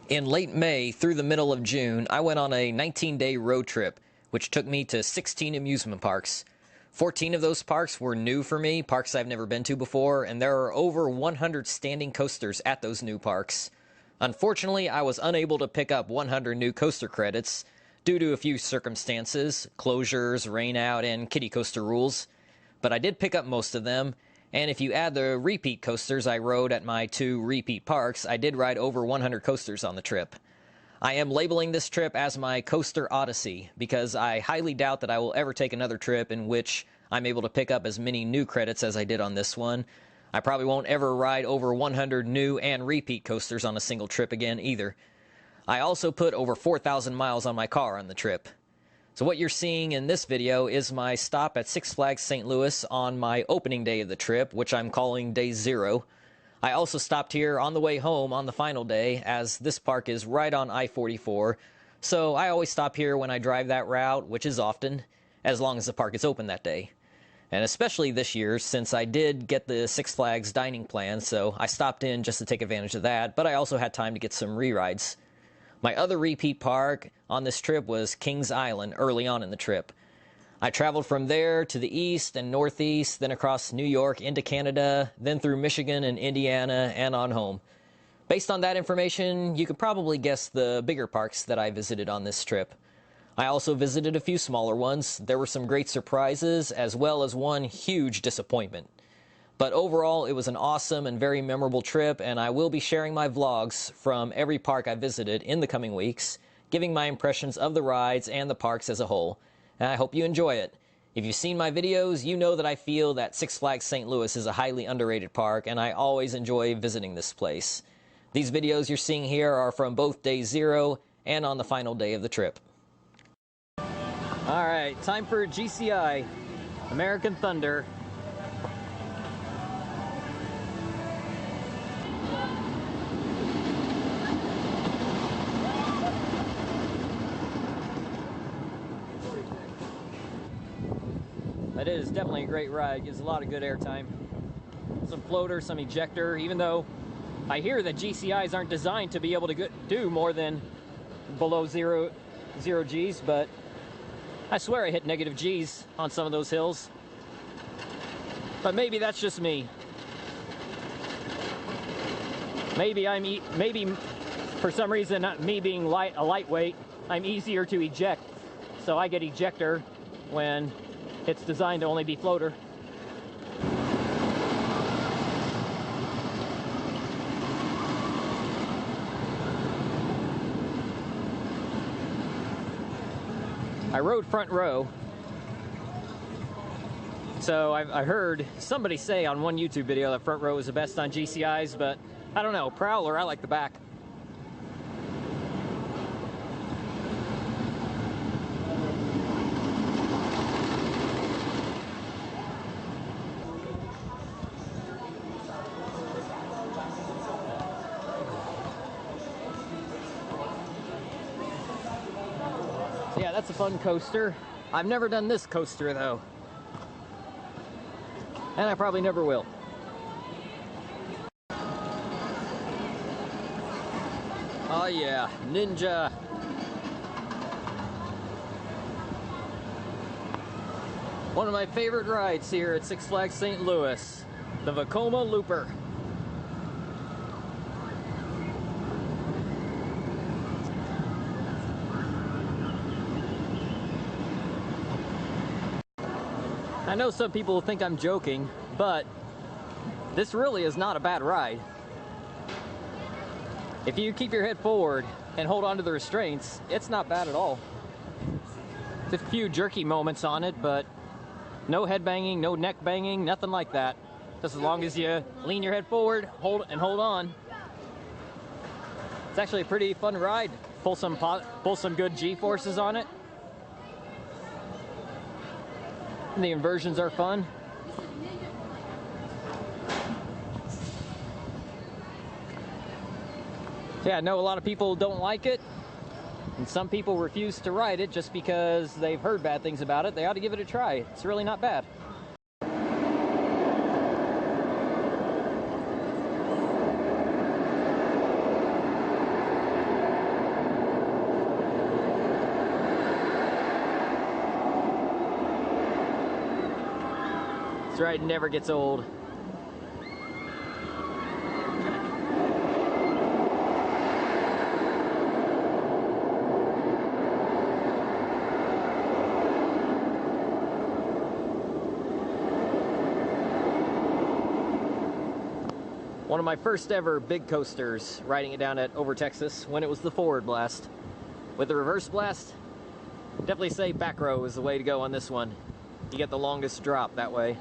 In late May through the middle of June, I went on a 19-day road trip, which took me to 16 amusement parks. 14 of those parks were new for me, parks I've never been to before, and there are over 100 standing coasters at those new parks. Unfortunately, I was unable to pick up 100 new coaster credits due to a few circumstances, closures, rain out, and kiddie coaster rules. But I did pick up most of them, and if you add the repeat coasters I rode at my 2 repeat parks, I did ride over 100 coasters on the trip. I am labeling this trip as my Coaster Odyssey because I highly doubt that I will ever take another trip in which I'm able to pick up as many new credits as I did on this one. I probably won't ever ride over 100 new and repeat coasters on a single trip again either. I also put over 4,000 miles on my car on the trip. So what you're seeing in this video is my stop at Six Flags St. Louis on my opening day of the trip, which I'm calling Day 0. I also stopped here on the way home on the final day, as this park is right on I-44, so I always stop here when I drive that route, which is often, as long as the park is open that day. And especially this year, since I did get the Six Flags dining plan, so I stopped in just to take advantage of that, but I also had time to get some re-rides. My other repeat park on this trip was Kings Island early on in the trip. I traveled from there to the east and northeast, then across New York into Canada, then through Michigan and Indiana, and on home. Based on that information, you could probably guess the bigger parks that I visited on this trip. I also visited a few smaller ones. There were some great surprises, as well as one huge disappointment. But overall, it was an awesome and very memorable trip, and I will be sharing my vlogs from every park I visited in the coming weeks, giving my impressions of the rides and the parks as a whole. And I hope you enjoy it. If you've seen my videos, you know that I feel that Six Flags St. Louis is a highly underrated park, and I always enjoy visiting this place. These videos you're seeing here are from both Day 0 and on the final day of the trip. Alright, time for GCI, American Thunder. That is definitely a great ride. Gives a lot of good airtime. Some floater, some ejector, even though I hear that GCIs aren't designed to be able to do more than below zero Gs, but I swear I hit negative Gs on some of those hills. But maybe that's just me. Maybe for some reason, not me being a lightweight, I'm easier to eject. So I get ejector when it's designed to only be floater. I rode front row, so I heard somebody say on one YouTube video that front row is the best on GCIs, but I don't know, Prowler, I like the back. Yeah, that's a fun coaster. I've never done this coaster though, and I probably never will. Oh yeah, Ninja. One of my favorite rides here at Six Flags St. Louis, the Vekoma Looper. I know some people think I'm joking, but this really is not a bad ride. If you keep your head forward and hold on to the restraints, it's not bad at all. There's a few jerky moments on it, but no head banging, no neck banging, nothing like that. Just as long as you lean your head forward, hold on. It's actually a pretty fun ride. Pull some good G-forces on it. And the inversions are fun. Yeah, I know a lot of people don't like it, and some people refuse to ride it just because they've heard bad things about it. They ought to give it a try. It's really not bad. ride never gets old. One of my first ever big coasters, riding it down at Over Texas when it was the forward blast. With the reverse blast, definitely say back row is the way to go on this one. You get the longest drop that way.